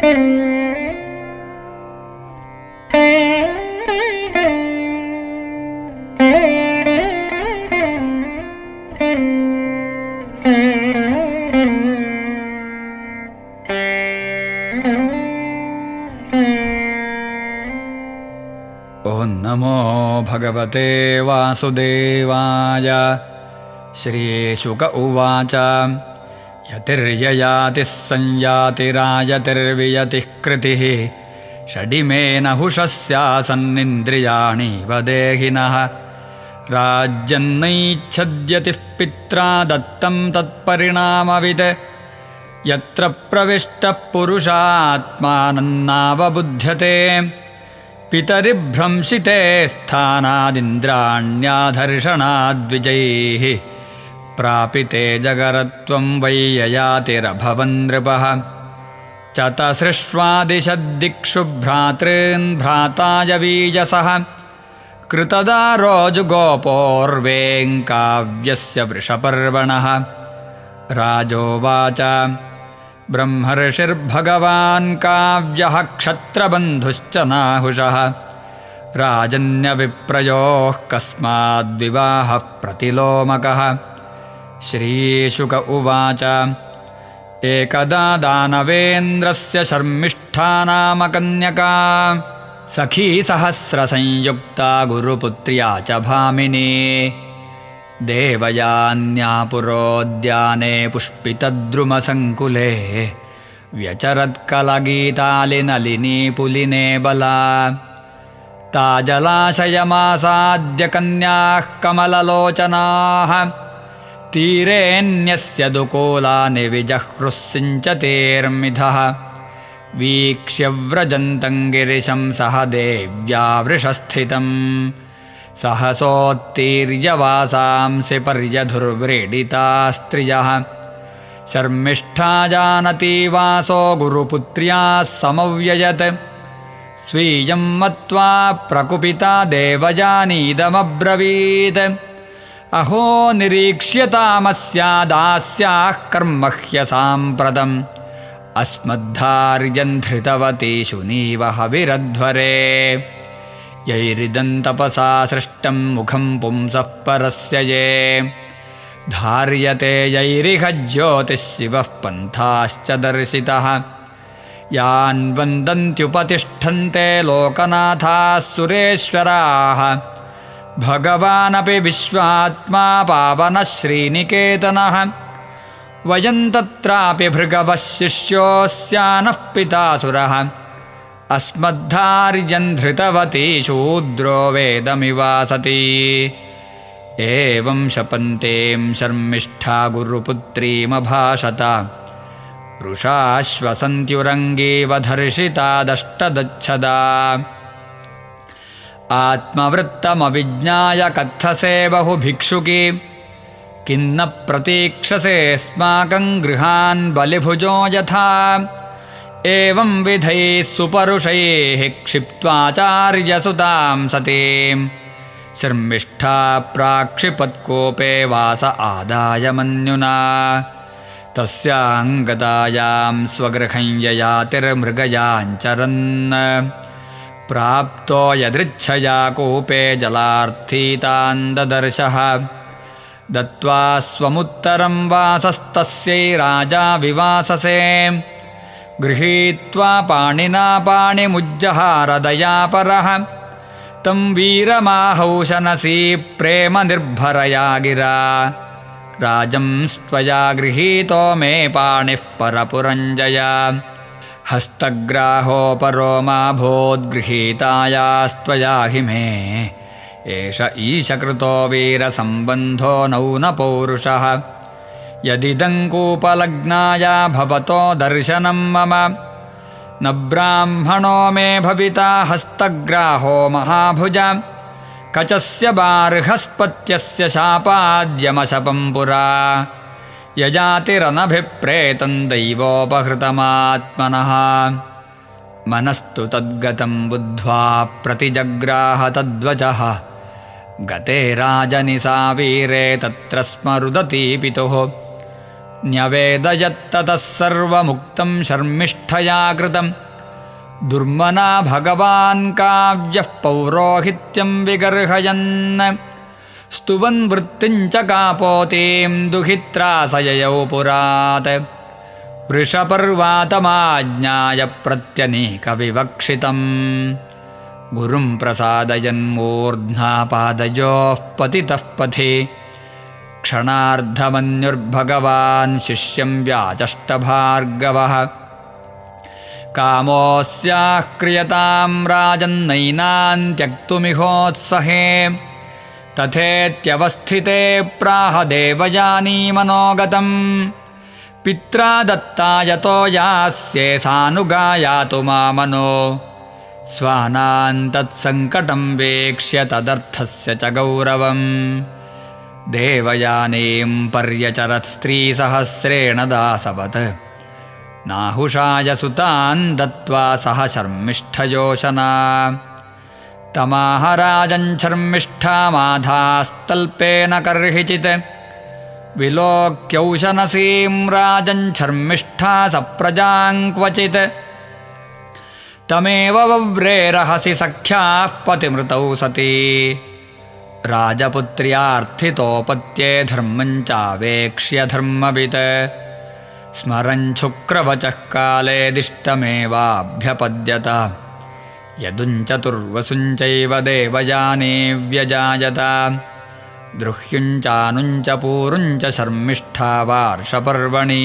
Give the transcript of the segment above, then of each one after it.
ಓಂ ನಮೋ ಭಗವತೆ ವಾಸುದೇವಾಯ. ಶ್ರೀಶುಕ ಉವಾಚ. ಯತಿರ್ಯಯಾತಿಃ ಸಂಯಾತಿರಾಯತಿರ್ವಿಯತಿಃ ಕೃತಿಃ ಷಡಿಮೇನ ಹುಷಸ್ಯಾಸನ್ನಿಂದ್ರಿಯಾಣೀವ ದೇಹಿನಃ. ರಾಜ್ಯನ್ನೈಚ್ಛದ್ಯತಿಃ ಪಿತ್ರಾ ದತ್ತಂ ತತ್ಪರಿಣಾಮವಿದ್. ಯತ್ರ ಪ್ರವಿಷ್ಟಃ ಪುರುಷಾತ್ಮಾನನ್ನಾವಬುಧ್ಯತೆ. ಪಿತರಿಭ್ರಂಶಿತೆ ಸ್ಥಾನಾದಿಂದ್ರಾಣ್ಯಾಧರ್ಷಣಾದ್ವಿಜೈಃ. ಪ್ರಾಪಿತೆ ಜಗರತ್ವಂ ವೈ ಯಯಾತಿರಭವನ್ ನೃಪಃ. ಚತಸೃಷ್ವಾದಿಶದ್ದಿಕ್ಷು ಭ್ರಾತॄನ್ ಭ್ರಾತಾಯ ಬೀಜಸಃ. ಕೃತದಾರೋ ಜುಗೋಪೋರ್ವೇಂ ಕಾವ್ಯಸ್ಯ ವೃಷಪರ್ವಣಃ. ರಾಜೋವಾಚ. ಬ್ರಹ್ಮರ್ಷಿರ್ಭಗವಾನ್ ಕಾವ್ಯಃ ಕ್ಷತ್ರಬಂಧುಶ್ಚ ನಾಹುಷಃ. ರಾಜನ್ಯವಿಪ್ರಯೋಃ ಕಸ್ಮಾದ್ವಿವಾಹಃ प्रतिलोमकः. ಶ್ರೀಶುಕ ಉವಾಚ. ಏಕದಾ ದಾನವೇಂದ್ರಸ್ಯ ಶರ್ಮಿಷ್ಠಾ ನಾಮ ಕನ್ಯಕಾ. ಸಖೀ ಸಹಸ್ರಸಂಯುಕ್ತಾ ಗುರುಪುತ್ರ್ಯಾ ಚ ಭಾಮಿನಿ. ದೇವಯಾನ್ಯಾಪುರೋದ್ಯಾನೆ ಪುಷ್ಪಿತದ್ರುಮಸಂಕುಲೆ. ವ್ಯಚರತ್ಕಲಗೀತಾಲಿನಲಿನಿ ಪುಲಿನೇ ಬಲಾ. ತಾ ಜಲಾಶಯಮಾಸಾದ್ಯ ಕನ್ಯಾಃ ಕಮಲಲೋಚನಾಃ. ತೀರೇऽನ್ಯಸ್ಯ ದುಕೂಲಾನಿ ವಿಜಹೃಃ ಸಿಂಚತೇರ್ಮಿಧಃ. ವೀಕ್ಷ್ಯ ವ್ರಜಂತಂ ಗಿರಿಶಂ ಸಹ ದೇವ್ಯಾ ವೃಷಸ್ಥಿತಂ. ಸಹಸೋತ್ತೀರ್ಯ ವಾಸಾಂಸಿ ಪರ್ಯಧುರ್ವ್ರೀಡಿತಾಸ್ತ್ರಿಯಃ. ಶರ್ಮಿಷ್ಠಾ ಜಾನತಿ ವಾಸೋ ಗುರುಪುತ್ರ್ಯಾಃ ಸಮವ್ಯಯತ್. ಸ್ವೀಯಂ ಮತ್ವಾ ಪ್ರಕುಪಿತಾ ದೇವಯಾನೀದಮಬ್ರವೀತ್. ಅಹೋ ನಿರೀಕ್ಷ್ಯತಾಮಸ್ಯಾದಾಸ್ಯಾಃ ಕರ್ಮ ಹ್ಯಸಾಂಪ್ರತಂ. ಅಸ್ಮದ್ಧಾರ್ಯನ್ ಧೃತವತಿ ಶುನೀವ ಹವಿರಧ್ವರೆ. ಯೈರಿದಂ ತಪಸಾ ಸೃಷ್ಟಂ ಮುಖಂ ಪುಂಸಃ ಪರಸ್ಯ ಯೇ. ಧಾರ್ಯತೆ ಯೈರಿಹ ಜ್ಯೋತಿಃ ಶಿವಃ ಪಂಥಾಶ್ಚ ದರ್ಶಿತಃ. ಯಾನ್ ವಂದಂತ್ಯುಪತಿಷ್ಠನ್ತೆ ಲೋಕನಾಥಾಃ ಸುರೇಶ್ವರಾಃ. ಭಗವಾನಪಿ ವಿಶ್ವಾತ್ಮಾ ಪಾವನಃ ಶ್ರೀನಿಕೇತನಃ. ವಯಂ ತತ್ರಾಪಿ ಭೃಗವಃ ಶಿಷ್ಯೋಸ್ಯಾನಃ ಪಿತಾಸುರಃ. ಅಸ್ಮದ್ಧಾರ್ಯನ್ ಧೃತವತಿ ಶೂದ್ರೋ ವೇದಮಿವಾಸತಿ. ಏವಂ ಶಪಂತೇಂ ಶರ್ಮಿಷ್ಠಾ ಗುರುಪುತ್ರೀಮಭಾಷತ. ವೃಷಾಶ್ವಸಂತ್ಯುರಂಗೀವ ಧರ್ಷಿತಾದಷ್ಟದಚ್ಛದಾ. ಆತ್ಮವೃತ್ತಮವಿಜ್ಞಾಯ ಕಥಸೆ ಬಹು ಭಿಕ್ಷುಕಿ. ಕಿನ್ನ ಪ್ರತೀಕ್ಷಸೇಸ್ಮಾಕಂ ಗೃಹಾನ್ ಬಲಿಭುಜೋ ಯಥಾ. ಏವಂ ವಿಧೈಃ ಸುಪರುಷೈಃ ಕ್ಷಿಪ್ತ್ವಾಚಾರ್ಯಸುತಾಂ ಸತೀಂ. ಶರ್ಮಿಷ್ಠಾ ಪ್ರಾಕ್ಷಿಪತ್ಕೋಪೇ ವಾಸ ಆದಾಯ ಮನ್ಯುನಾ. ತಸ್ಯಾಂಗತಾಯಾಂ ಸ್ವಗೃಹಂ ಯಯಾತಿರ್ಮೃಗಯಾಂಚರನ್. ಪ್ರಾಪ್ತೋ ಯದೃಚ್ಛಯಾ ಕೂಪೇ ಜಲಾರ್ಥೀ ತಾನ್ ದದರ್ಶಃ. ದತ್ವಾ ಸ್ವಮುತ್ತರಂ ವಾಸಸ್ತಸ್ಯೈ ರಾಜಾ ವಿವಾಸಸೆ. ಗೃಹೀತ್ವಾ ಪಾಣಿನಾ ಪಾಣಿಮುಜ್ಜಹಾರ ದಯಾಪರಃ. ತಂ ವೀರಮಾಹೌಶನಸೀ ಪ್ರೇಮ ನಿರ್ಭರಯಾ ಗಿರಾ. ರಾಜಂ ಸ್ತ್ವಯಾ ಗೃಹೀತೋ ಮೇ ಪಾಣಿಃ ಪರಪುರಂಜಯ. ಹಸ್ತಗ್ರಾಹೋಪರೋ ಮಾಭೂದ್ಗೃಹೀತಾಯಾಸ್ತ್ವಯಾ ಹಿ ಮೇ. ಏಷ ಈಶಕೃತೋ ವೀರಸಂಬಂಧೋ ನೌನ ಪೌರುಷಃ. ಯದಿದಂ ಕೂಪಲಗ್ನಾಯ ಭವತೋ ದರ್ಶನಂ ಮಮ. ನ ಬ್ರಾಹ್ಮಣೋ ಮೇ ಭವಿತಾ ಹಸ್ತಗ್ರಾಹೋ ಮಹಾಭುಜ. ಕಚಸ್ಯ ಬಾರ್ಹಸ್ಪತ್ಯಸ್ಯ ಶಾಪಾದ್ಯಮಶಪಂ ಪುರಾ. ಯಜಾತಿರನಭಿಪ್ರೇತಂ ದೈವೋಪಹೃತಮಾತ್ಮನಃ. ಮನಸ್ತು ತದ್ಗತಂ ಬುದ್ಧ್ವಾ ಪ್ರತಿಜಗ್ರಾಹ ತದ್ವಚಃ. ಗತೆ ರಾಜನಿಸಾ ವೀರೆ ತತ್ರ ಸ್ಮ ರುದತಿ ಪಿತುಃ. न्यवेदयत्ततः सर्वमुक्तं शर्मिष्ठया कृतं दुर्मना भगवान् काव्यः पौरोहित्यं विगर्हयन् स्तुवन् वृत्तिं च कापोतीं दुहित्रासययौ पुरात् वृषपर्वातमाज्ञाय प्रत्यनीकविवक्षितम् गुरुं प्रसादयन्मूर्ध्नापादयोः पतितः पथि क्षणार्धमन्युर्भगवान् शिष्यं व्याचष्टभार्गवः कामोऽस्याः क्रियतां राजन्नैनान् त्यक्तुमिहोत्सहे तथेत्यवस्थिते प्राह देवयानी मनोगतम् पित्रा दत्ता यतो यास्ये सानुगायातु मामनो स्वानान् तत्सङ्कटं वीक्ष्य तदर्थस्य च गौरवम् देवयानीं पर्यचरत् स्त्रीसहस्रेण दासवत् नाहुषाय सुतान् दत्त्वा सह शर्मिष्ठयोशना तमाह राजन् शर्मिष्ठामाधास्तल्पेन कर्हिचित् विलोक्यौशनसीं राजन् शर्मिष्ठा सप्रजां क्वचित् तमेव वव्रेरहसि सख्याः पतिमृतौ सती राजपुत्र्यार्थितोपत्ये धर्मं चावेक्ष्य धर्मवित् स्मरन् शुक्रवचः काले दिष्टमेवाभ्यपद्यत यदुञ्चतुर्वसुञ्चैव देवयानी व्यजायत द्रुह्युञ्चानुञ्च पूरुञ्च शर्मिष्ठा वार्षपर्वणि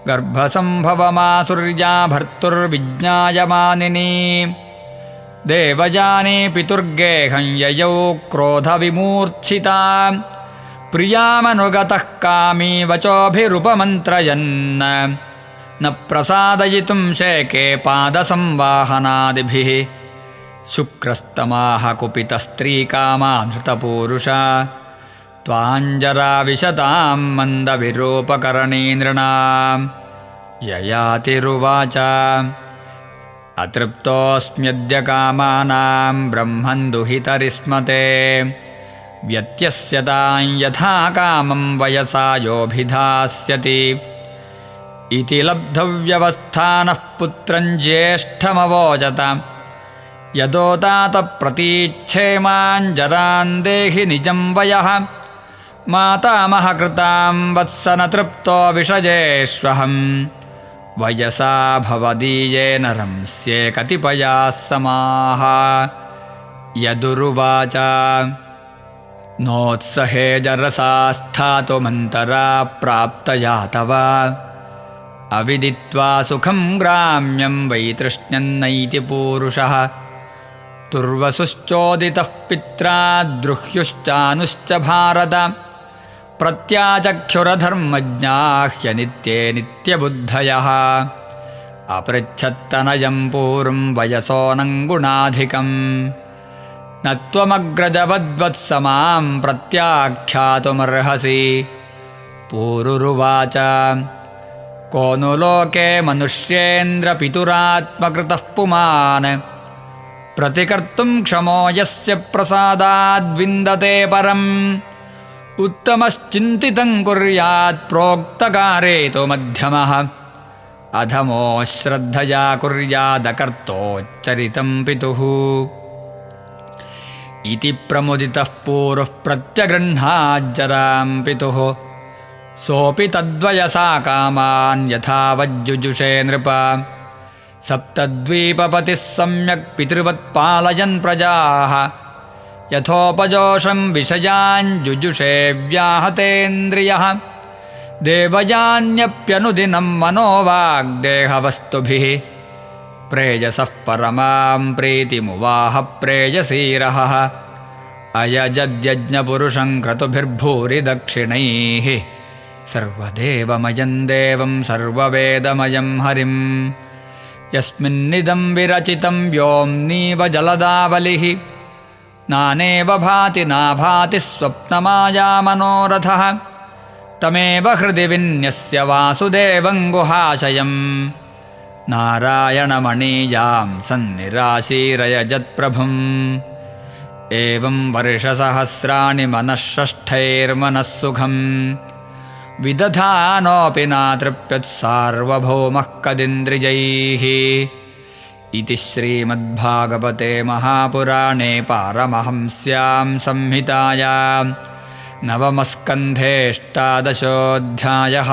गर्भसम्भवमासुर्या भर्तुर्विज्ञायमानिनी देवयानी पितुर्गेहं ययौ क्रोधविमूर्च्छिता प्रियामनुगतः कामी वचोभिरुपमन्त्रयन् न प्रसादयितुं शेके पादसंवाहनादिभिः शुक्रस्तमाह कुपितस्त्रीकामानृतपूरुषा त्वाञ्जराविशतां मन्दविरूपकरणी नृणां ययातिरुवाच अतृप्तोऽस्म्यद्य कामानां ब्रह्मन् दुहितरिस्मते व्यत्यस्यतां यथा कामं वयसा योऽभिधास्यति इति लब्धव्यवस्थानः पुत्रं ज्येष्ठमवोचत यदोतातप्रतीच्छेमाञ्जरान् देहि निजं वयः मातामहकृतां वत्सन तृप्तो विषजेष्वहम् वयसा भवदीयेन रंस्ये कतिपयाः समाः यदुरुवाच नोत्सहे जरसा स्थातुमन्तरा प्राप्तया तव अविदित्वा सुखं ग्राम्यं वैतृष्ण्यन्नैति पूरुषः तुर्वसुश्चोदितः पित्रा द्रुह्युश्चानुश्च भारत प्रत्याचक्षुरधर्मज्ञाह्य नित्ये नित्यबुद्धयः अपृच्छत्तनयं पूर्वं वयसोऽनङ्गुणाधिकं न त्वमग्रजवद्वत्समां प्रत्याख्यातुमर्हसि पूरुरुवाच को नु लोके मनुष्येन्द्रपितुरात्मकृतः पुमान् प्रतिकर्तुं क्षमो यस्य प्रसादाद्विन्दते परम् उत्तमश्चिन्तितं कुर्यात् प्रोक्तकारे तु मध्यमः अधमो श्रद्धया कुर्यादकर्तोच्चरितं पितुः इति प्रमुदितः पूर्वः प्रत्यगृह्णाज्जरां पितुः सोऽपि तद्वयसा कामान् यथावज्जुजुषे नृप सप्तद्वीपपतिः सम्यक् पितृवत् पालयन् प्रजाः यथोपजोषं विषयान् जुजुषे व्याहतेन्द्रियः देवयान्यप्यनुदिनं मनोवाग्देहवस्तुभिः प्रेयसः परमां प्रीतिमुवाह प्रेयसीरहः अयजद्यज्ञपुरुषं क्रतुभिर्भूरि दक्षिणैः सर्वदेवमयं देवं सर्ववेदमयं हरिं यस्मिन्निदं विरचितं व्योम्नीव जलदावलिः नानेव भाति नाभाति स्वप्नमायामनोरथः तमेव हृदि विन्यस्य वासुदेवं गुहाशयं नारायणमणीयां सन्निराशीरयजत्प्रभुम् एवं वर्षसहस्राणि मनःषष्ठैर्मनः सुखं विदधानोऽपि नातृप्यत्सार्वभौमः कदिन्द्रिजैः इति श्रीमद्भागवते महापुराणे पारमहंस्यां संहितायां नवमस्कन्धेऽष्टादशोऽध्यायः।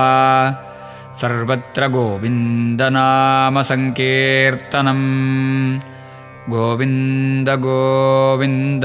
सर्वत्र गोविन्दनामसङ्कीर्तनम्। गोविन्द गोविन्द।